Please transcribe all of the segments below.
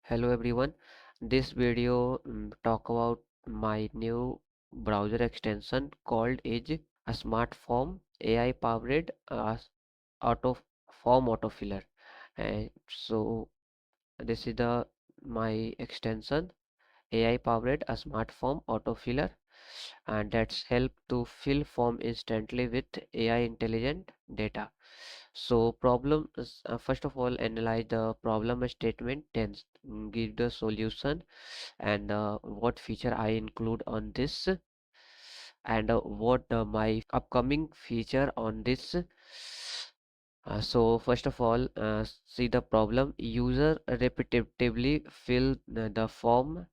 Hello everyone. This video talk about my new browser extension called is a SmartForm AI powered auto form autofiller. And so this is the my extension AI powered a SmartForm autofiller, and that's help to fill form instantly with AI intelligent data. So problem is, first of all, analyze the problem statement, then give the solution and what feature I include on this and what my upcoming feature on this. So first of all, see the problem. User repetitively fill the form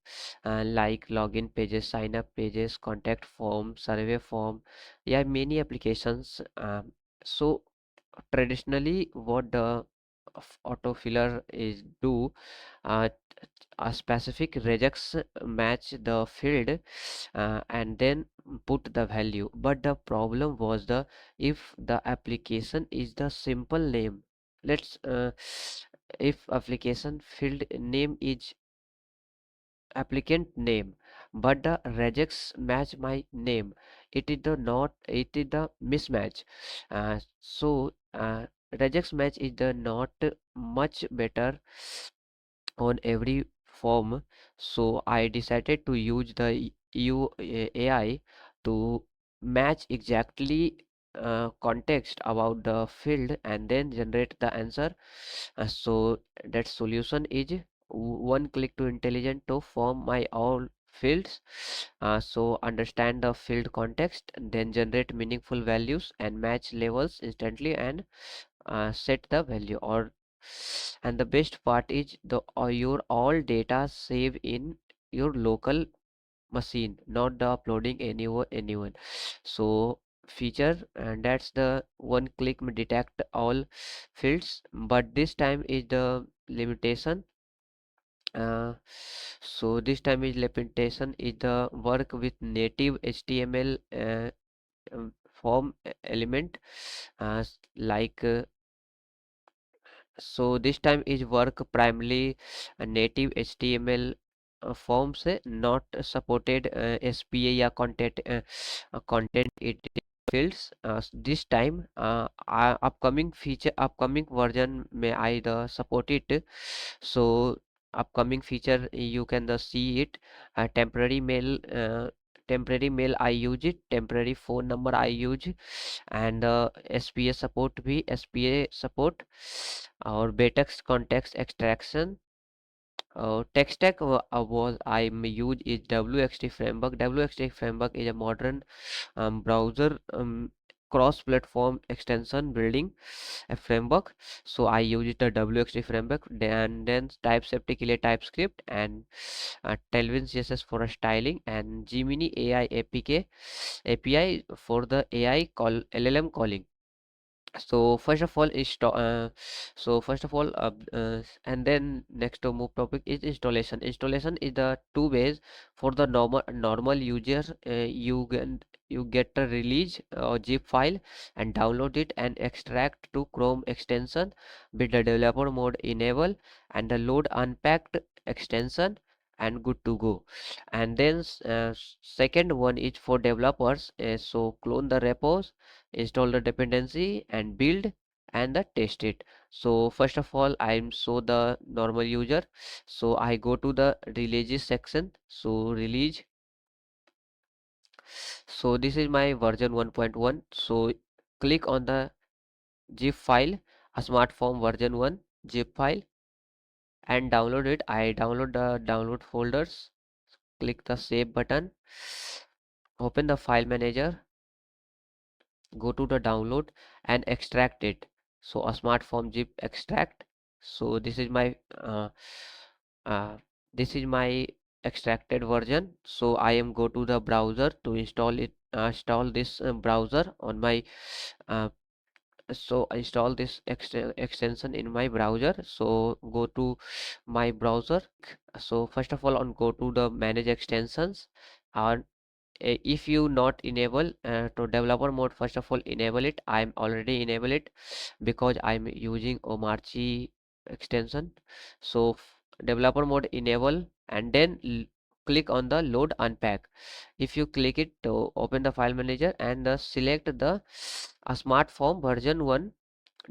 like login pages, sign up pages, contact form, survey form. Yeah, many applications. So traditionally, what the autofiller is do, uh, a specific regex match the field and then put the value, but the problem was the if the application is the simple name. Let's if application field name is applicant name but the regex match my name, it is the not it is the mismatch. So regex match is the not much better on every form. So I decided to use the EU AI to match exactly context about the field and then generate the answer. So that solution is one click to intelligent to form my all fields. So understand the field context, then generate meaningful values and match levels instantly and set the value. Or and the best part is the your all data save in your local machine, not the uploading anyone. So feature, and that's the one click detect all fields, but this time is the limitation. Uh, so this time is the work with native HTML form element, like so this time is work primarily native HTML forms, not supported SPA or content it fields. This time upcoming feature, upcoming version may I the support it. So upcoming feature you can see it. Temporary mail I use it, temporary phone number I use, and SPA support भी SPA support और Betex context extraction. Tech stack was I use is WXT framework. WXT framework is a modern browser cross-platform extension building a framework. So I use the WXT framework, then TypeScript के लिए TypeScript and Tailwind CSS for styling and Gemini AI API for the AI call LLM calling. So first of all is and then next to move topic is installation is the two ways for the normal user. You get a release or zip file and download it and extract to Chrome extension with the developer mode enable and the load unpacked extension and good to go. And then second one is for developers. So clone the repos, install the dependency and build and the test it. So first of all I'm so the normal user, so I go to the releases section. So release, so this is my version 1.1. So click on the zip file, a SmartForm version 1 zip file, and download it. I download the download folders, click the save button, open the file manager, go to the download and extract it. So a SmartForm zip extract. So uh, this is my extracted version. So I am go to the browser to install it, install this browser on my uh, so I install this extension in my browser. So go to my browser. So first of all on go to the manage extensions, and if you not enable to developer mode, first of all enable it. I'm already enable it because I'm using Omarchi extension. So developer mode enable, and then click on the load unpack. If you click it to open the file manager and select the SmartForm version 1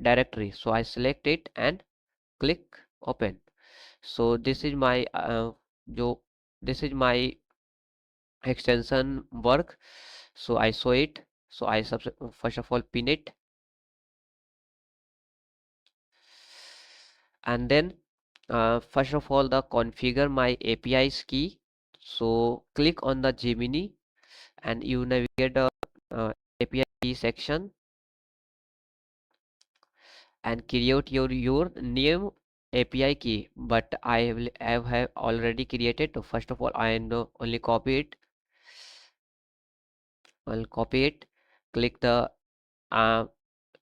directory. So I select it and click open. So this is my jo this is my extension work. So I show it. So I first of all pin it, and then first of all the configure my API's key. So click on the Gemini and you navigate the API key section and create your name API key. But I have already created. So first of all, I know only copy it. I'll copy it. Click the uh,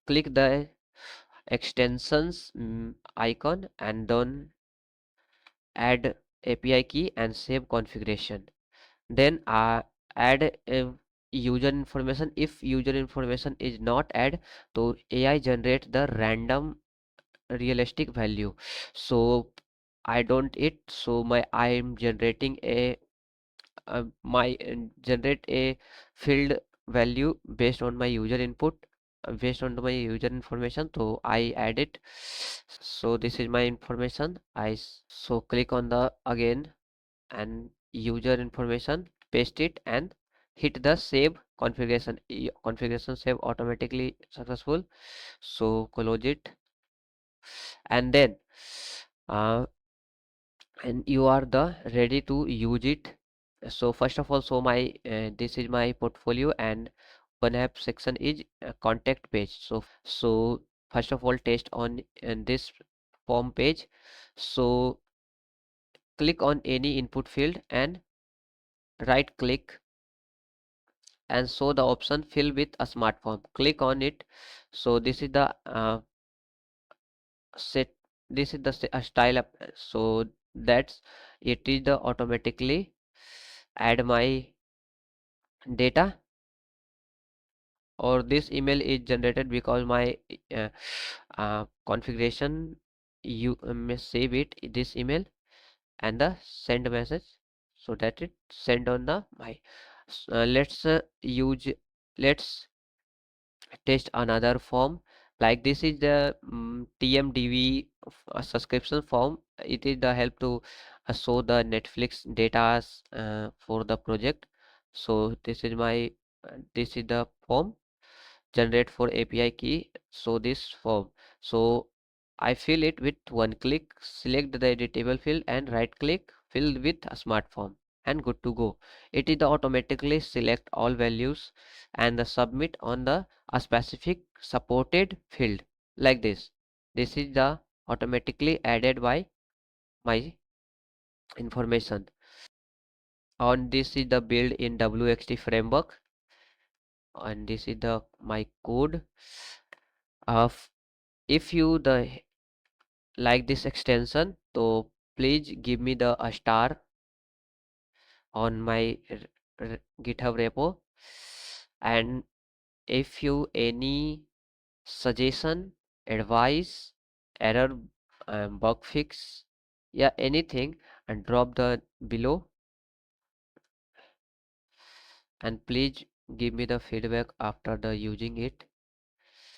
click the extensions icon and then add API key and save configuration. Then add user information. If user information is not add, so AI generate the random realistic value. So I don't it. So I'm generating a my generate a field value based on my user input, based on my user information. So I add it. So this is my information. So click on the again and user information, paste it and hit the save configuration. Configuration save automatically successful. So close it, and then uh, and you are the ready to use it. So first of all, so my this is my portfolio, and one app section is a contact page. So first of all test on this form page. So click on any input field and right click and show the option fill with a smart form. Click on it. So this is the set this is the style up. So that's it is the automatically add my data, or this email is generated because my uh, configuration. You may save it this email and the send message, so that it send on the my let's test another form. Like this is the TMDV subscription form. It is the help to show the Netflix data for the project. So this is the form generate for API key. So this form. So I fill it with one click, select the editable field and right click, fill with a smart form, and good to go. It is the automatically select all values and the submit on the a specific supported field like this. This is the automatically added by my information. On this is the build in WXT framework, and this is the my code of. If you the like this extension, so please give me the a star on my GitHub repo. And if you any suggestion, advice, error, bug fix, yeah, anything, and drop the below, and please give me the feedback after the using it.